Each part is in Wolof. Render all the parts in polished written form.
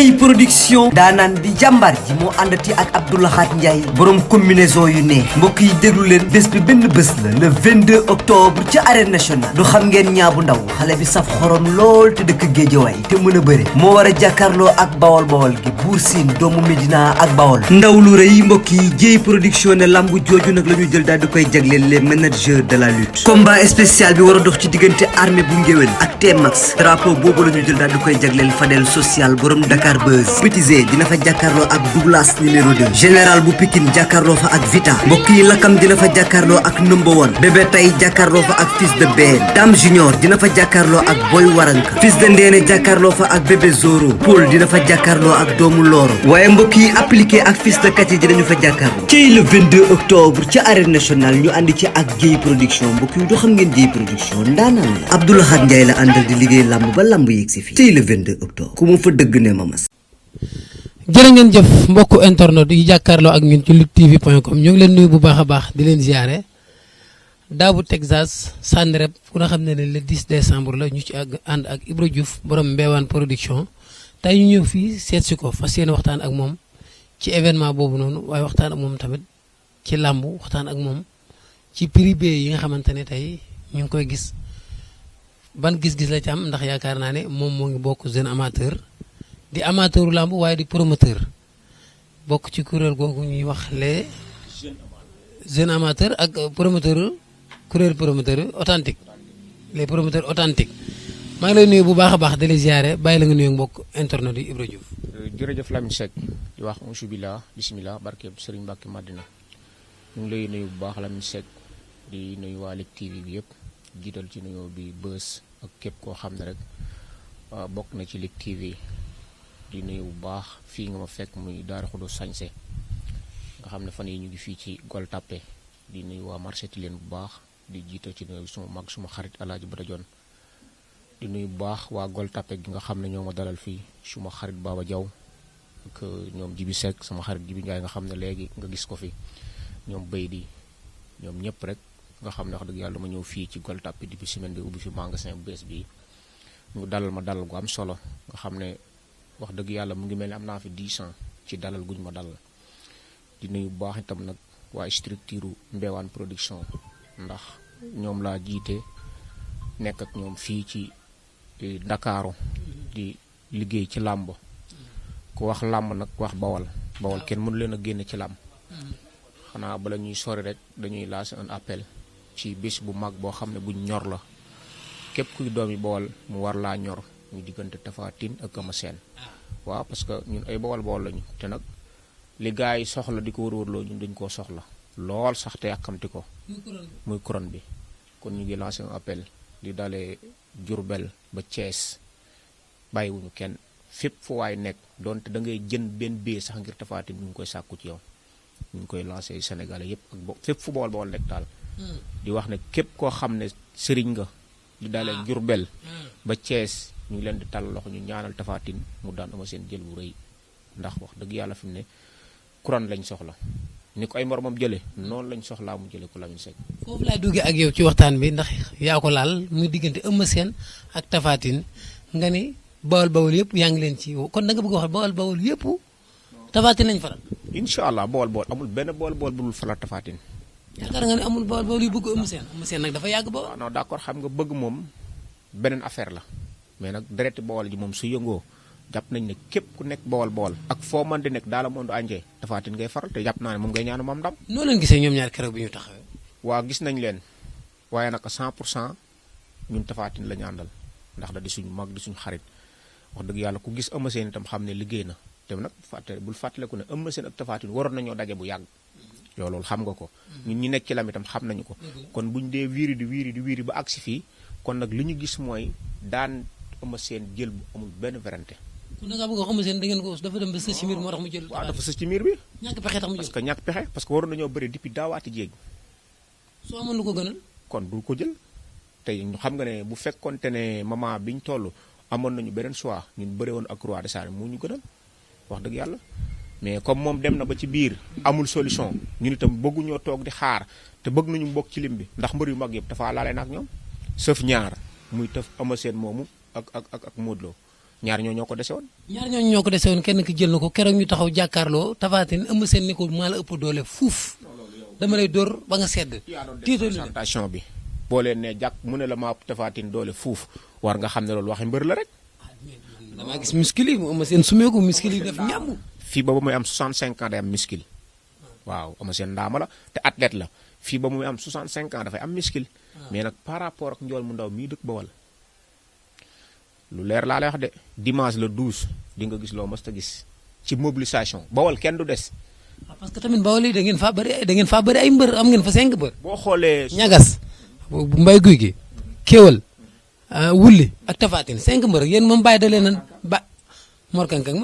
Dieye production daanaan di jàmbaar ji moo àndati ak Abdoulahat Ndiaye borom combinaison yu neex mbokk yi déglu leen bés bi benn bés la le 22 octobre ci arène nationale du xam ngeen ñaabu ndaw xale bi saf xorom lool te dëkk Géejawaay te mën a bëre moo war a jàkkaarloo ak bawol bawol gi Buur Siin doomu Medina ak bawol ndaw lu rëy mbokk yi Dieye production ne lambu jooju nag la ñu jël daal di koy jagleel les managers de la lutte combat spécial bi war a dox ci diggante armée bu ngéwél ak T-Max drapeau boobu la ñu jël daal di koy jagleel Fadel social borom Dakar Buzz Petit Zé dina fa jàkkaarloo ak Douglas numéro 2 général bu Pikine jàkkaarloo fa ak Vita mbokk yi Lakam dina fa jàkkaarloo ak number 1 bébé tay jàkkaarloo fa ak fils de Ben Dame Junior dina fa jàkkaarloo ak Boy Waranka fils de Ndéné jàkkaarloo fa ak bébé Zoro Paul dina fa jàkkaarloo ak doomu Loro waaye mbokk yi appliqué ak fils de Kati dinañu fa jàkkaarloo ci le 22 octobre ci arène nationale ñu àndi ci ak Dieye production mbokk yi doo xam ngeen Dieye production ndaanaan la Abdoulahat Ndiaye la àndal di liggéey lamb ba lamb yegg si fii ci le 22 octobre ku mu fa dëgg ne ma mas jërë ngeen jëf mbokku internet yi jàkkaarloo ak ñun ci luttetv.com ñoo ngi leen nuyu bu baax a baax di leen ziare daabu Texas sànni rep ku nga xam ne le 10 décembre la ñu ci ànd ak Ibra Diouf borom Mbewaan production tey ñu ñëw fii seet si ko fas yéene waxtaan ak moom ci événement boobu noonu waaye waxtaan ak moom tamit ci làmb waxtaan ak moom ci prix yi nga xamante ne tey ñu ngi koy gis ban gis-gis la ci am ndax yaakaar naa ne moom moo ngi bokk jeune amateur di amateuru làmb waaye di promoteur bokk ci kuréel googu ñuy wax les jeunes amateurs ak promoteur kuréel promoteur authentique les promoteurs authentiques maa ngi lay nuyu bu baax a baax di la ziare bàyyi la nga nuyu mbokk internet yi Ibra Diouf. jërëjëf Lamine Seck di wax auzu billah bismillah barke Serigne Mbacke Madina ñu ngi lay nuyu bu baax Lamine Seck di nuyu waa Lutte TV bi yëpp jiital ci nuyoo bi bës ak képp koo xam ne rek bokk na ci Lutte TV. di nuyu bu baax fii nga ma fekk muy Daaru Xudoos sañse nga xam ne fan yi ñu ngi fii ci Gueule Tapée di nuyu waa marché Tilène bu baax di jiital ci nuyu suma mag suma xarit Alaaji Bada Jon di nuyu bu baax waa Gueule Tapée gi nga xam ne ñoo ma dalal fii suma xarit Baba Diaw ak ñoom Jibi Seck sama xarit Jibi Njaay nga xam ne léegi nga gis ko fi ñoom béy di ñoom ñëpp rek nga xam ne wax dëgg yàlla ma ñëw fii ci Gueule Tapée depuis semaine bi ubbi fi magasin bu bees bi ñu dalal ma dalal gu am solo nga xam ne wax dëgg yàlla mu ngi mel ni am naa fi 10 ans ci dalal guñ ma dalal di nuyu bu baax itam nag waa structure Mbewaan production ndax ñoom laa jiite nekk ak ñoom fii ci Ndakaaru di liggéey ci làmb ku wax làmb nag wax bawal kenn mënu leen a génne ci làmb xanaa bala ñuy sori rek dañuy lancer un appel ci bés bu mag boo xam ne buñ ñor la képp kuy doomi bawal mu war laa ñor ñu diggante Tapha Tine ak Eumeu Sène waaw parce que ñun ay bawal lañu te nag li gars yi soxla di ko wër-wërloo ñun dañ koo soxla lool sax te yàkkamti ko muy couronne bi kon ñu ngi lancé un appel di dalee Diourbel ba Thiès bàyyiwuñu kenn fépp fu waay nekk donte da ngay jën benn bee sax ngir Tapha Tine ñu ngi koy sàkku ci yow ñu ngi koy lancé Sénégalais yépp ak fépp fu bawal nekk daal di wax ne képp koo xam ne sëriñ nga di dalee Diourbel ba Thiès ñu ngi leen di tàll loxo ñu ñaanal Tapha Tine mu daan Eumeu Sène jël bu rëy ndax wax dëgg yàlla fi mu ne couronne lañ soxla ni ko ay moromam jële noonu lañ soxlaa mu jële ko Lamine Seck foofu laay duggee ak yow ci waxtaan bi ndax yaa ko laal muy diggante Eumeu Sène ak Tapha Tine nga ni bawal yëpp yaa ngi leen ci kon da nga bëgg a wax bawal yëpp Tapha Tine lañ faral incha allah bawal amul benn bawal bu dul faral Tapha Tine yaakaar nga ne amul bawal yu bëgg Eumeu Sène nag dafa yàgg ba non d'accord xam nga bëgg moom beneen affaire la mais nag dereti bawal ji moom su yëngoo jàpp nañ ne képp ku nekk bawal ak foo mën di nekk daal la monde entier Tapha Tine ngay faral te jàpp naa ne moom ngay ñaanu moom ndam. noo leen gisee ñoom ñaar keroog bi ñu taxawee. waa gis nañ leen waaye nag 100% ñun Tapha Tine la ñu àndal ndax da di suñu mag di suñu xarit wax dëgg yàlla ku gis Eumeu Sène itam xam ne liggéey na te nag bul fàttaleku ne Eumeu Sène ak Tapha Tine waroon nañoo daje bu yàgg. yow loolu xam nga ko. ñun ñi nekk ci lam itam xam nañu ko. kon buñ dee wiiri ba agsi fii kon nag li ñu gis mooy daan Eumeu Sène jël bu amul benn werante. kon da ngaa bëgg a Eumeu Sène da ngeen ko dafa dem ba sës ci miir moo tax mu jël. waaw dafa sës ci miir bi. ñàkk pexe tax mu jël parce que ñàkk pexe parce que waroon nañoo bëri depuis daawaati jéeg. soo amoon lu ko gënal. kon du ko jël tey ñu xam nga ne bu fekkonte ne moment biñ toll amoon nañu beneen choix ñun bëre woon ak roi des arènes moo ñu gënal wax dëgg yàlla mais comme moom dem na ba ci biir amul solution ñun itam bëgguñoo toog di xaar te bëgg nañu bokk ci lim bi ndax mbër yu mag yëpp dafa laale na ak ñoom sauf ñaar muy tëf Eumeu Sène moomu ak Modou Lo ñaar ñoo ko dese woon. ñaar ñooñu ñoo ko dese woon kenn ki jël na ko keroog ñu taxaw jàkkaarloo Tapha Tine Eumeu Sène ni ko maa la ëpp doole fuuf dama lay dóor ba nga sedd. tiito présentation bi boo leen ne jàkk mu ne la maa Tapha Tine doole fuuf war nga xam ne loolu waxi mbër la rek. damaa gis muscle yi Eumeu Sène sumeeku muscle yi def ñàmb. fii ba muy am 65 ans day am muscle waaw Eumeu Sène ndaama la te athlète la fii ba muy am 65 ans dafay am muscle mais nag par rapport ak njool mu ndaw mii dëkk Bawol lu leer laa lay wax de dimanche le 12 di nga gis loo mës ta gis ci mobilisation Bawol kenn du des. parce que tamit Bawol yi da ngeen faa bëri ay mbër am ngeen fa 5 mbër. boo xoolee. ñagas bu mbay guy gi kéwal wulli ak Tapha Tine 5 mbër yéen moom bàyyi da leen ba Mor Kankang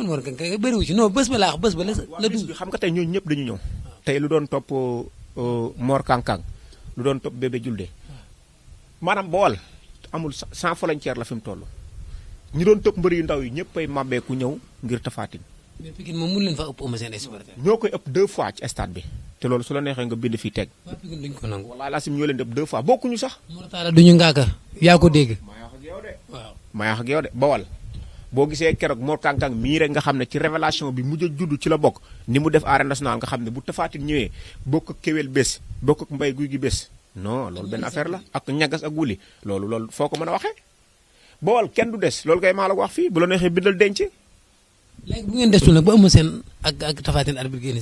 bëriwu ci non bés ba laa wax bés ba la bi xam nga tey ñooñu ñëpp dañu ñëw. tey lu doon topp Mor Kankang lu doon topp Bébé Julde maanaam Bawol amul sans frontière la fi mu toll. ñi doon topp mbër yu ndaw yi ñëpp ay màbbeeku ñëw ngir Tapha Tine. mais Pikine moom mun leen fa ëpp Eumeu Sène ay supporters. ñoo koy ëpp 2 fois ci stade bi te loolu su la neexee nga bind fii teg. waa Pikine duñ ko nangu. wallaahi laasim ñoo leen di ëpp 2 fois bokkuñu sax. Mor Talla duñu ngaaka yaa ko dégg. maa wax ak yow de. waaw maa wax ak yow de Bawol boo gisee keroog Mor Kankang mii rek nga xam ne ci révélation bi mujj a judd ci la bokk ni mu def arène nationale nga xam ne bu Tapha Tine ñëwee bokk ak kéwél bés bokk ak mbay guy gi bés non loolu benn affaire la ak ñagas ak wuli loolu foo ko mën a waxee Bawol kenn du des loolu kay maa la ko wax fii bu la neexee bindal denc. léegi bu ngeen desul nag ba Eumeu Sène ak Tapha Tine arbitre génn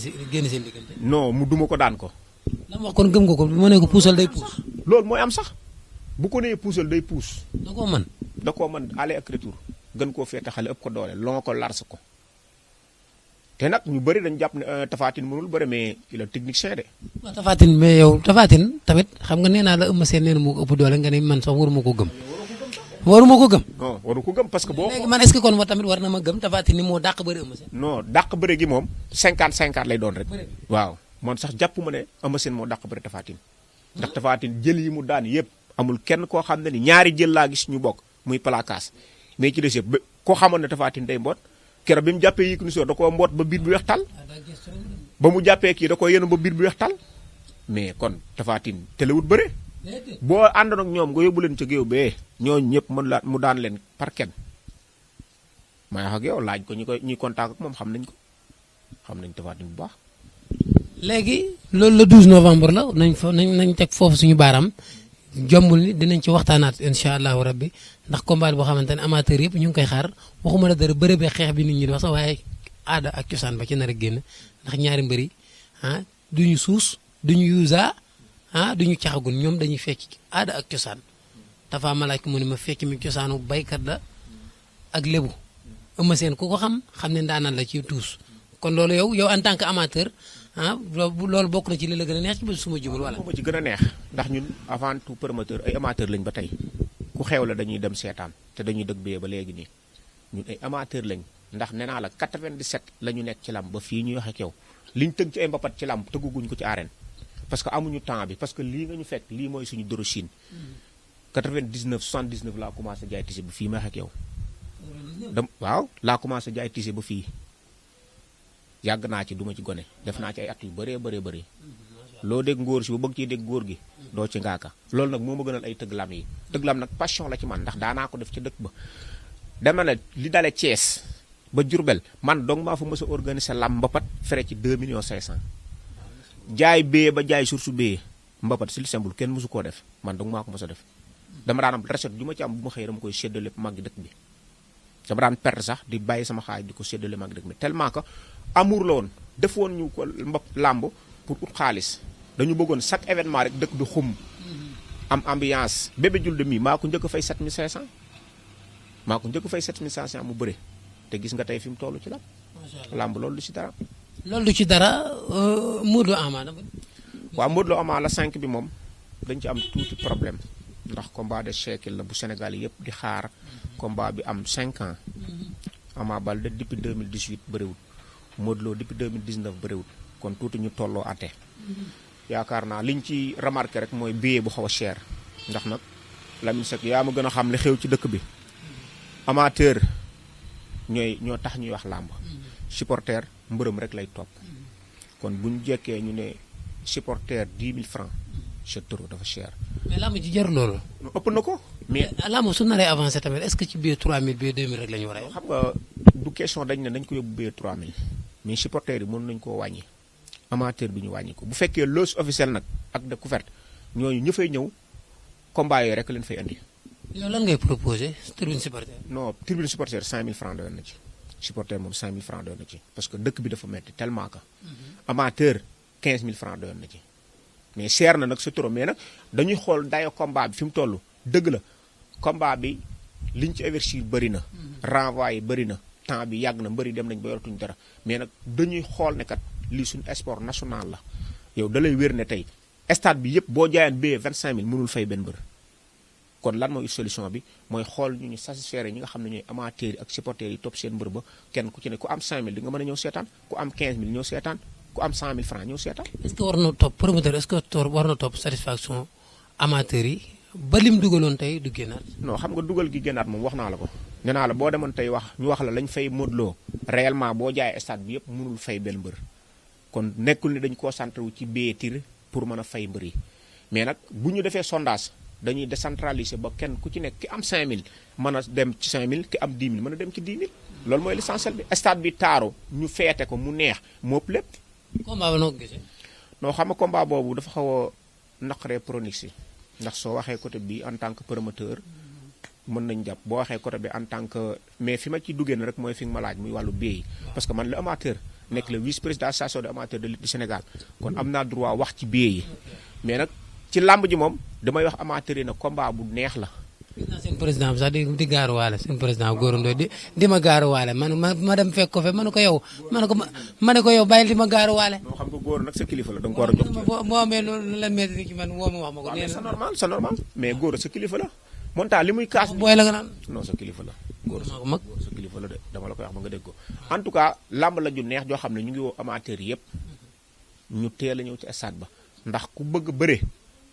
seen diggante. non mu duma ko daan ko. la ma wax kon gëm nga ko bu ma nee ko puusal day puus. loolu mooy am sax bu ko nee puusal day puus. da koo mën. da koo mën aller ak retour gën koo féete xale ëpp ko doole loo ko lars ko te nag ñu bëri dañu jàpp ne Tapha Tine mënul bëri mais il est technicien de. waaw Tapha Tine mais yow Tapha Tine tamit xam nga nee naa la Eumeu Sène nee na moo ko ëpp doole nga ne man sax waruma ko gëm. waruma ko gëm. non waru ko gëm parce que boo. léegi man est-ce que kon wa tamit war na ma gëm Tapha Tine ni moo dàq bëri Eumeu Sène. non dàq bëri gi moom 50-50 lay doon rek. waaw man sax jàpp ma ne Eumeu Sène moo dàq bëri Tapha Tine ndax Tapha Tine jël yi mu daan yëpp amul kenn koo xam ne ni ñaari jël laa gis ñu bokk muy placage mais ci des yëpp koo xamoon ne Tapha Tine day mboot keroog bi mu jàppee Yékini Senior da koo mboot ba biir bi weex tal ba mu jàppee kii da koo yéen ba biir bi weex tal mais kon Tapha Tine telewut bëre boo àndoon ak ñoom nga yóbbu leen ca géew bee ñooñu ñëpp mu daan leen par kenn may wax ak yow laaj ko ñuy contact ak moom xam nañ Tapha Tine bu baax. léegi loolu le 12 novembre la nañ teg foofu suñu baaraam jombul ni dinañ ci waxtaanaat incha allahu rabbi ndax combat boo xamante ne amateur yëpp ñu ngi koy xaar waxuma la dara bëre be xeex bi nit ñi di wax sax waaye aada ak cosaan ba ci nar a génn ndax ñaari mbëri duñu suus duñu yuusa duñu caxagun ñoom dañuy fecc aada ak cosaan dafa ma laaj ko mu ne ma fecc mi cosaanu baykat la ak lébu Eumeu Sène ku ko xam ne ndaanaan la ci tuus kon loolu yow en tant que amateur loolu bokk na ci li la gën a neex ci bés suma jubal wala. moo ci gën a neex ndax ñun avant tout promoteur ay amateur lañ ba tey ku xew la dañuy dem seetaan te dañuy dëgg bee ba léegi nii ñun ay amateur lañ ndax nee naa la 97 la ñu nekk ci lamb ba fii ñuy wax ak yow liñ tëgg ci ay mbapat ci lamb tëgguguñ ko ci arène parce que amuñu temps bi parce que lii nga ñu fekk lii mooy suñu dorosine 99 79 laa commencé jaay tissé ba fii ma wax ak yow. waaw laa commencé jaay tissé ba fii. yàgg naa ci duma ci gone def naa ci ay at yu bëree loo dégg ngóor si ba bëgg ciy dégg góor gi doo ci ngaaka loolu nag moo ma gënal ay tëgg lam yi tëgg lam nag passion la ci man ndax daanaa ko def ca dëkk ba dama ne li dale Thiès ba Diourbel man dong maa fa mës a organiser lam mbapat fere ci 2 millions 500 jaay bee ba jaay source bee mbapat si li sembul kenn mësu koo def man dong maa ko mës a def dama daan am recette ju ma ci am bu ma xëy dama koy séddale màggi dëkk bi dama daan perte sax di bàyyi sama xaaj di ko séddale màggi dëkk bi tellement que amour la woon def woon ñu ko làmb pour ut xaalis dañu bëggoon chaque événement rek dëkk bi xum am ambiance Bébé Diouldé mi maa ko njëkk a fay 7500 maa ko njëkk a fay 7500 mu bëre te gis nga tey fi mu toll ci làmb loolu du ci dara. loolu du ci dara Modou Lo Ama. waaw Modou Lo Ama la 5 bi moom dañ ci am tuuti problème ndax combat de siècle la bu Sénégal yëpp di xaar combat bi am 5 ans Ama Baldé depuis 2018 bëriwul. Modou Lo depuis 2019 bëriwul kon tuuti ñu tolloo ate yaakaar naa liñ ci remarqué rek mooy billet bu xaw a cher ndax nag Lamine Seck yaa ma gën a xam li xew ci dëkk bi amateur ñoo tax ñuy wax làmb supporter mbërëm rek lay topp kon bu ñu jekkee ñu ne supporter 10 000 francs c'est trop dafa cher. mais làmb ji jar loolu. ëpp na ko mais lamb su naree avancé tamit est-ce que ci biir 3000 biir 2000 rek la ñu war a yem. xam nga du question dañ ne nañ ko yóbbu biir 3000 mais supporters yi mën nañ koo wàññi amateur bi ñu wàññi ko bu fekkee loge officielle nag ak de couverte ñooñu ñu fay ñëw combat yooyu rek leen fay andi. yow lan ngay proposé tribune supporter. non tribune supporter 5000 francs doon na ci supporter moom 5000 francs doon na ci parce que dëkk bi dafa metti tellement que amateur 15000 francs doon na ci mais cher na nag c'est trop mais nag dañuy xool dayo combat bi fi mu toll dëgg la combat bi liñ ci investir bëri na renvoi yi bëri na temps bi yàgg na mbëri dem nañ ba yoratuñ dara mais nag dañuy xool ne kat lii suñu sport national la yow da lay wér ne tey stade bi yëpp boo jaayaan billet 25000 mënul fay benn mbër kon lan mooy solution bi mooy xool ñu satisfaire ñi nga xam ne ñooy amateurs yi ak supporters yi topp seen mbër ba kenn ku ci ne ku am 5000 di nga mën a ñëw seetaan ku am 15000 ñëw seetaan ku am 100000 francs ñëw seetaan. est-ce que war na topp promoteur est-ce que war na topp satisfaction amateurs yi ba lim dugaloon tey du génnaat. non xam nga dugal gi génnaat moom wax naa la ko nee naa la boo demoon tey wax ñu wax la lañ fay modloo réellement boo jaayee stade bi yëpp mënul fay benn mbër kon nekkul ni dañ koo centré wu ci billetterie pour mën a fay mbër yi mais nag bu ñu defee sondage dañuy décentraliser ba kenn ku ci nekk ki am 5000 mën a dem ci 5000 ki am 10 000 mën a dem ci 10 000 loolu mooy l'essentiel bi stade bi taaru ñu feete ko mu neex moo ëpp lépp. combat ba noo ko gisee. non xam nga combat boobu dafa xaw a naqaree pronostic ndax soo waxee côté bi en tant que promoteur mën nañ jàpp boo waxee côté bi en tant que mais fi ma ci duggee na rek mooy fi nga ma laaj muy wàllu billet yi parce que man le amateur nekk le vice président association des amateurs de lutte du Sénégal kon am naa droit wax ci billet yi mais nag ci làmb ji moom damay wax amateur yi na combat bu neex la. seen président bi sax di gaaruwaale seen président Gora Ndoye di ma gaaruwaale ma dem fekk ko fe ma ne ko yow ma ne ko yow bàyyil di ma gaaruwaale. non xam nga Gora nag sa kilifa la da nga ko war a jox. boo amee loolu la métti ci man woo ma wax ma ko. waaw c'est normal mais Gora sa kilifa la. monta li muy kaas. booy la nga naan. non sa kilifa la. Gora maa ko mag sa kilifa la de dama la koy wax ba nga dégg ko. en tout cas làmb la ju neex joo xam ne ñu ngi woo amateur yëpp ñu teel a ñëw ci stade ba ndax ku bëgg bëre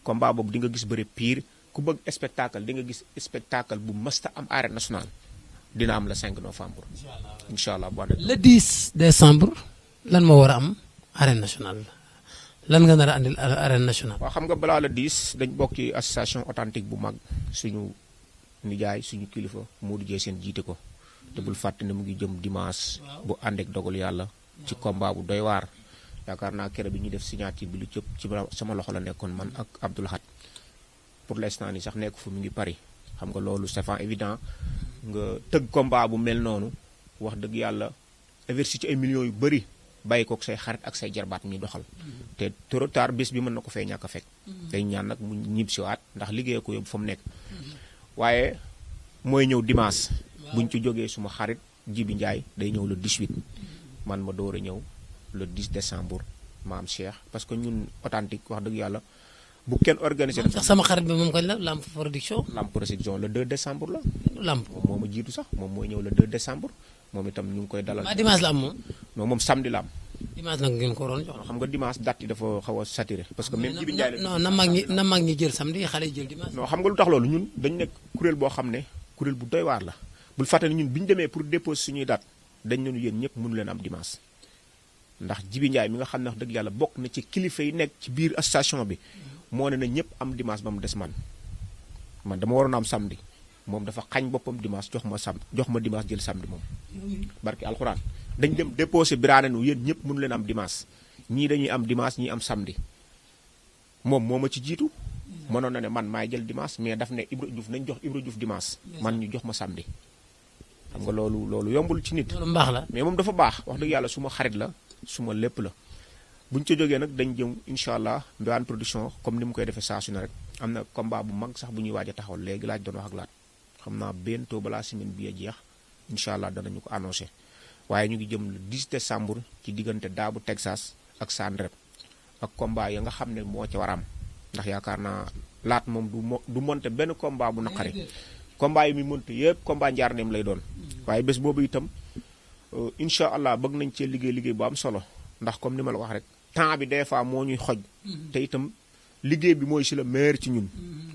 combat boobu di nga gis bëre pire ku bëgg spectacle di nga gis spectacle bu mësta am arène nationale dina am le 5 novembre. incha allah bu le 10 décembre lan moo war a am arène nationale lan nga nar a andil arène nationale. waaw xam nga balaa le 10 dañ bokk ci association authentique bu mag suñu nijaay suñu kilifa Modou Dieye seen jiite ko te bul fàtte ne mu ngi jëm dimanche bu ànd ak dogal yàlla ci combat bu doy waar yaakaar naa kere bi ñuy def signature bi lu cëpp ci sama loxo la nekkoon man ak Abdoul Ahad pour l'instant ni sax nekk fu mu ngi Paris xam nga loolu c'est pas évident nga tëgg combat bu mel noonu wax dëgg yàlla investir ci ay millions yu bëri bàyyi kook say xarit ak say jarbaat ñuy doxal te trop tard bés bi mën na ko fay ñàkk a fekk day ñaan nag mu ñib siwaat ndax liggéey ko yóbbu fa mu nekk waaye mooy ñëw dimanche buñ ci jógee suma xarit Jibi Ndiaye day ñëw le 18 man ma door a ñëw le 10 décembre maam Cheikh parce que ñun authentique wax dëgg yàlla bu kenn organisé. sax sama xarit bi moom koñ la Lamp production. Lamp production le 2 décembre la. Lamp moom moo ma jiitu sax moom mooy ñëw le 2 décembre moom itam ñu ngi koy dalal. maa dimanche la am moom. non moom samedi la am. dimanche nag ngeen ko waroon jox. xam nga dimanche date yi dafa xaw a saturé. parce que même Jibi Ndiaye la. non na mag ñi jël samedi xale yi jël dimanche. non xam nga lu tax loolu ñun dañu nekk kuréel boo xam ne kuréel bu doy waar la bul fàtte ne ñun bi ñu demee pour déposer suñuy date dañ ne yéen ñëpp mënu leen am dimanche ndax Jibi Ndiaye mi nga xam ne wax dëgg yàlla bokk na ci kilifa yi nekk ci biir association bi moo ne na ñëpp am dimanche ba mu des man dama waroon am samedi moom dafa xañ boppam dimanche jox ma dimanche jël samedi moom barki alxuraan dañ dem déposé biraane nu yéen ñëpp mënu leen am dimanche ñii dañuy am dimanche ñii am samedi moom moo ma ci jiitu mënoon na ne man maay jël dimanche mais daf ne Ibra Diouf nañ jox Ibra Diouf dimanche man ñu jox ma samedi xam nga loolu yombul ci nit loolu mbaax la mais moom dafa baax wax dëgg yàlla suma xarit la suma lépp la bu ñu ca jógee nag dañ jëm incha allah Mbéwane production comme ni mu koy defee saa su ne rek am na combat bu mag sax bu ñuy waaj a taxawal léegi laaj doon wax ak laat xam naa bientôt balaa semaine bi a jeex incha allah danañu ko annoncé waaye ñu ngi jëm le 10 décembre ci diggante Daabu Texas ak Sandrep ak combat ya nga xam ne moo ca war a am ndax yaakaar naa laat moom du monté benn combat bu naqari combat yi muy monté yëpp combat njaarneem lay doon waaye bés boobu itam incha allah bëgg nañ cee liggéey bu am solo ndax comme ni ma la wax rek temps bi des fois moo ñuy xoj te itam liggéey bi mooy si la meilleur ci ñun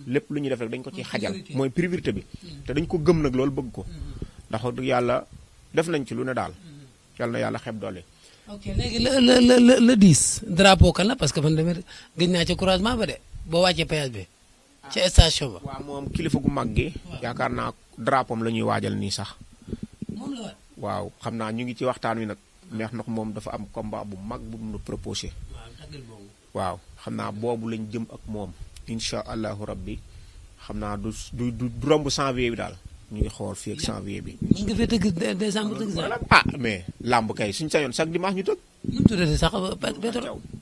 lépp lu ñuy def rek dañ ko ciy xajal mooy priorité bi te dañ ko gëm nag loolu bëgg ko ndax wax dëgg yàlla def nañ ci lu ne daal yàlla na yàlla xeeb doole. ok léegi le 10 drapeau kan la parce que man demee gëj naa ci couragement ba de boo wàccee péage bi. ci station ba. waaw moom kilifa gu mag gi. yaakaar naa drapeau am la ñuy waajal nii sax. moom la waaw xam naa ñu ngi ci waxtaan wi nag. meex ndox moom dafa am combat bu mag bu mu proposé. waaw xam naa boobu lañ jëm ak moom. incha allahu rabbi xam naa du romb janvier bi daal. ñu ngi xool fii ak janvier bi. mën nga fee tëgg décembre tëgg sax. mais làmb kay suñu sañoon chaque dimanche ñu tëgg. nu mu tuddati sax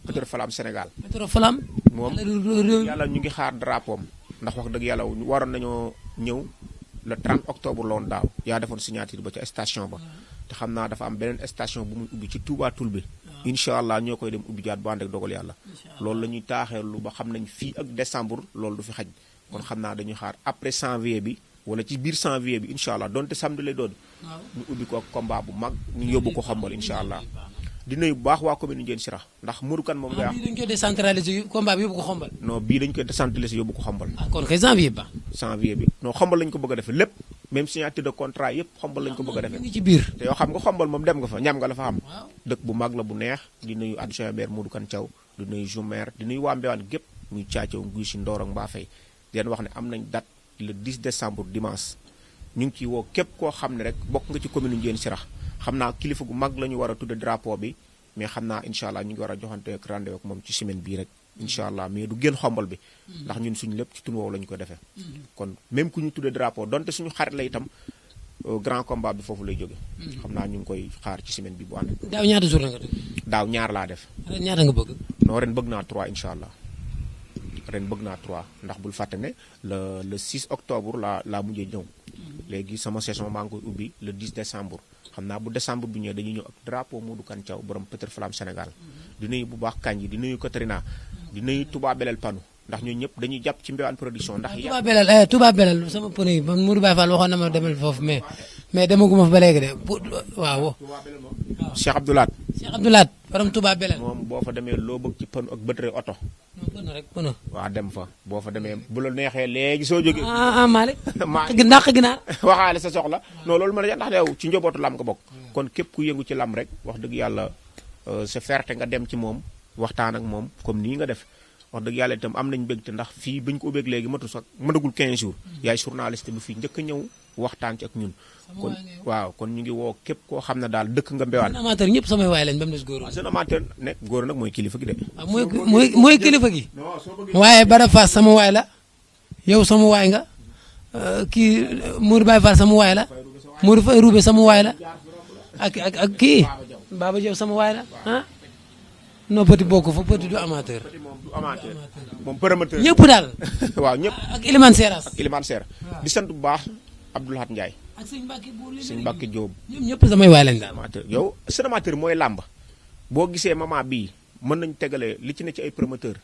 Pétro Flamme Sénégal. Pétro Flamme. moom yàlla ñu ngi xaar drapeau am ndax wax dëgg yàlla waroon nañoo ñëw le 30 octobre la woon daaw. yaa defoon signature ba ca station ba. te xam naa dafa am beneen station bu muy ubbi ci Touba Toul bi. incha allah ñoo koy dem ubbi jaat bu ànd ak dogal yàlla. loolu la ñuy taaxeelu ba xam nañ fii ak décembre loolu du fi xaj. kon xam naa dañuy xaar après janvier bi. wala ci biir janvier bi incha allah donte samedi lay doon. ñu ubbi ko combat bu mag ñu yóbbu ko xombal incha allah. di nuyu bu baax waa commune Ndiéyène Sirakh ndax Modou Kane moom ngay wax. bii dañu koy décentraliser combat bi yóbbu ko xombal. non bii dañu koy décentraliser yóbbu ko xombal. kon kay janvier ba. janvier bi non xombal lañu ko bëgg a defee lépp même signature de contrat yëpp xombal lañu ko bëgg a defee. ngi ci biir. te yoo xam nga xombal moom dem nga fa ñam nga la fa xam. dëkk bu mag la bu neex di nuyu adjoint maire Modou Kane Thiaw di nuyu Joumer di nuyu waa Mbéwane gépp muy Thiacaw Nguy si Ndor ak Mbafay di leen wax ne am nañ date le 10 décembre dimanche ñu ngi ciy woo képp koo xam ne rek bokk nga ci commune Ndiéyène Sirakh xam naa kilifa gu mag la ñu war a tudde drapeau bi mais xam naa incha allah ñu ngi war a joxante ak rendez-vous ak moom ci semaine bii rek incha allah mais du génn xombal bi ndax ñun suñu lépp ci tun woowu la ñu ko defee kon même ku ñu tudde drapeau donte suñu xarit la itam grand combat bi foofu lay jóge xam naa ñu ngi koy xaar ci semaine bi bu ànd daaw ñaata journée nga def. daaw ñaar laa def ren ñaata nga bëgg. non ren bëgg naa 3 incha allah ren bëgg naa 3 ndax bul fàtte ne le 6 octobre laa mujjee ñëw léegi sama saison maa ngi koy ubbi le 10 décembre xam naa bu décembre bi ñëwee dañuy ñëw ak drapeau Modou Kane Thiaw borom Pétro Flamme Sénégal di nuyu bu baax Kanji di nuyu Katrina di nuyu Touba Belel Panu ndax ñun ñëpp dañuy jàpp ci Mbéwane production ndax Touba Belel sama pneu yi man Mourou Baye Fall waxoon na ma demal foofu mais demaguma fa ba léegi de waaw. Cheikh Abdoulaat borom Touba Belel. moom boo fa demee loo bëgg ci pneu ak batterie oto. pneu rek pneu. waaw dem fa boo fa demee bu la neexee léegi soo jógee. Malick. ndax ginaar. waxaale sa soxla non loolu mën a ndax yow ci njobootu lam nga bokk. kon képp ku yëngu ci lam rek wax dëgg yàlla sa fierté nga dem ci moom waxtaan ak moom comme nii nga def. wax dëgg yàlla itam am nañ mbégte ndax fii bañ ko ubbeeg léegi matu sax mënagul 15 jours yaay journaliste bi fii njëkk a ñëw waxtaan ci ak ñun kon waaw kon ñu ngi woo képp koo xam ne daal dëkk nga Mbéwane amateur ñëpp samay waay lañ ba mu des góor seen amateur nekk góor nag mooy kilifa gi de mooy kilifa gi waaye Bada Fass sama waay la yow sama waay nga kii Mourou Baye Fall sama waay la Mourou Faye Roubé sama waay la ak kii Baba Diop sama waay la non petit bokk fa petit du amateur. moom promoteur ñëpp daal. waaw ñëpp ak Ilimane Seras. ak Ilimane Seras di sant bu baax Abdoulahat Ndiaye. ak sëñ Mbacke Bouré sëñ Mbacke Diop. ñoom ñëpp samay waay lañ daal. amateur yow seen amateur mooy làmb boo gisee moment bii mën nañu tegale li ci ne ci ay promoteur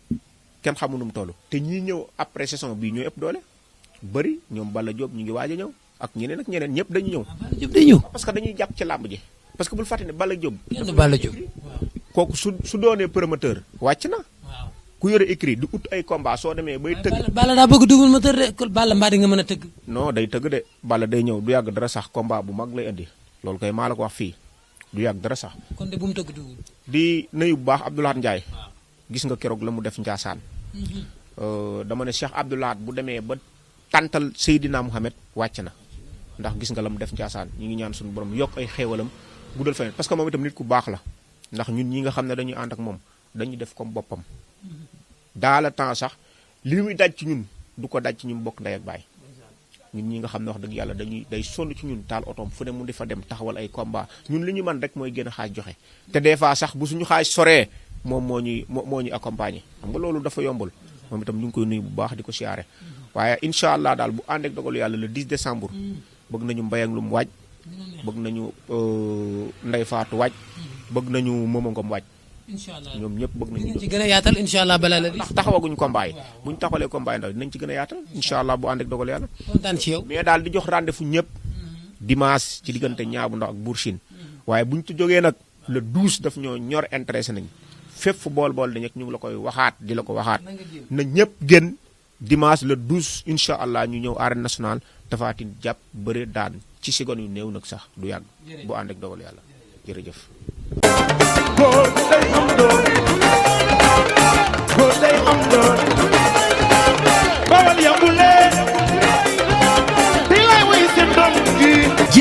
kenn xamu nu mu toll te ñii ñëw après saison bii ñooy ëpp doole bëri ñoom Balla Diop ñu ngi waaj a ñëw ak ñeneen ñëpp dañu ñëw. Balla Diop day ñëw. parce que dañuy jàpp ci làmb ji parce que bul fàtte ne Balla Diop. kenn du Balla Diop. kooku su doonee promoteur wàcc na. ku yore écrit di ut ay combat soo demee bay tëgg. Balla daa bëgg double moteur de Balla mbaa di nga mën a tëgg. non day tëgg de Balla day ñëw du yàgg dara sax combat bu mag lay indi loolu kay maa la ko wax fii du yàgg dara sax. kon de bu mu tëgg double. di nuyu bu baax Abdoulahat Ndiaye. gis nga keroog la mu def Ndiassane. dama ne Cheikh Abdoulahat bu demee ba tàntal Seydina Mouhamed wàcc na ndax gis nga la mu def Ndiassane ñu ngi ñaan suñu borom yokk ay xéewalam guddal feneen parce que moom itam nit ku baax la. ndax ñun ñi nga xam ne dañuy ànd ak moom dañuy def comme boppam dans le temps sax li muy daj ci ñun du ko daj ci ñun bokk ndey ak baay ñun ñi nga xam ne wax dëgg yàlla day sonn ci ñun taal otoom fu ne mu di fa dem taxawal ay combat ñun li ñu mën rek mooy gën a xaaj joxe te des fois sax bu suñu xaaj soree moom moo ñuy accompagner xam nga loolu dafa yombul moom itam ñu ngi koy nuyu bu baax di ko siyaare waaye incha allah daal bu ànd ak dogalu yàlla le 10 décembre bëgg nañu mbay ak lu mu waaj bëgg nañu ndey faatu waaj bëgg nañu Momo Ngom waaj. incha allah ñoom ñëpp bëgg nañu. dinañ ci gën a yaatal incha allah balaa la. ndax taxawaguñu combat yi bu ñu taxawalee combat yi ndaw dinañ ci gën a yaatal incha allah bu ànd ak dogal yàlla. kontaan ci yow. mais daal di jox rendez-vous ñëpp. dimanche ci diggante Niang bu Ndaw ak Bour Sine. waaye bu ñu ci jógee nag le 12 daf ñoo ñor intéressé nañ fépp fu bool dañ ñu ngi la koy waxaat di la ko waxaat. na ñëpp génn dimanche le 12 incha allah ñu ñëw arène nationale Tapha Tine jàpp bëre daan ci seconde yu néew nag sax du yàgg bu ànd ak dogal yàlla jërëjëf. góor day am doon góor day am doon bawal yow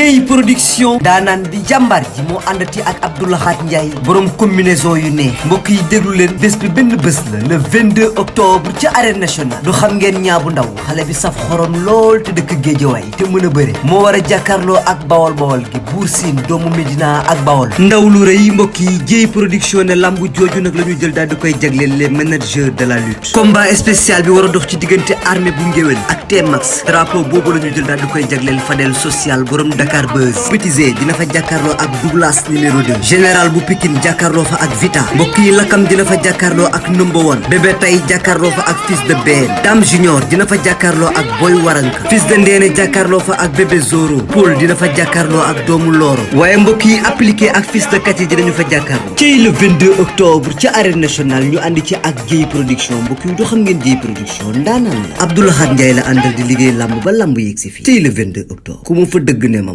Dieye production daanaan di jàmbaar ji moo àndati ak Abdoulahat Ndiaye borom combinaison yu neex mbokk yi déglu leen bés bi benn bés la le 22 octobre ca arène nationale du xam ngeen ñaabu ndaw xale bi saf xorom lool te dëkk Géejawaay te mën a bëre moo war a jàkkaarloo ak bawol bawol gi Buur Siin doomu Medina ak bawol ndaw lu rëy mbokk yi Dieye production ne lambu jooju nag la ñu jël daal di koy jagleel les managers de la lutte combat spécial bi war a dox ci diggante armée bu ngéwél ak T-Max drapeau boobu la ñu jël daal di koy jagleel Fadel social borom Dakar Buzz Petit Zé dina fa jàkkaarloo ak Douglas numéro 2 général bu Pikine jàkkaarloo fa ak Vita mbokk yi Lakam dina fa jàkkaarloo ak number 1 bébé tay jàkkaarloo fa ak fils de Ben Dame Junior dina fa jàkkaarloo ak Boy Waranka fils de Ndéné jàkkaarloo fa ak bébé Zoro Paul dina fa jàkkaarloo ak doomu Loro waaye mbokk yi appliqué ak fils de Kati dinañu fa jàkkaarloo ci le 22 octobre ci arène nationale ñu àndi ci ak Dieye production mbokk yi doo xam ngeen Dieye production ndaanaan la Abdoulahat Ndiaye la àndal di liggéey lamb ba lamb yegg si fii ci le 22 octobre ku mu fa dëgg ne ma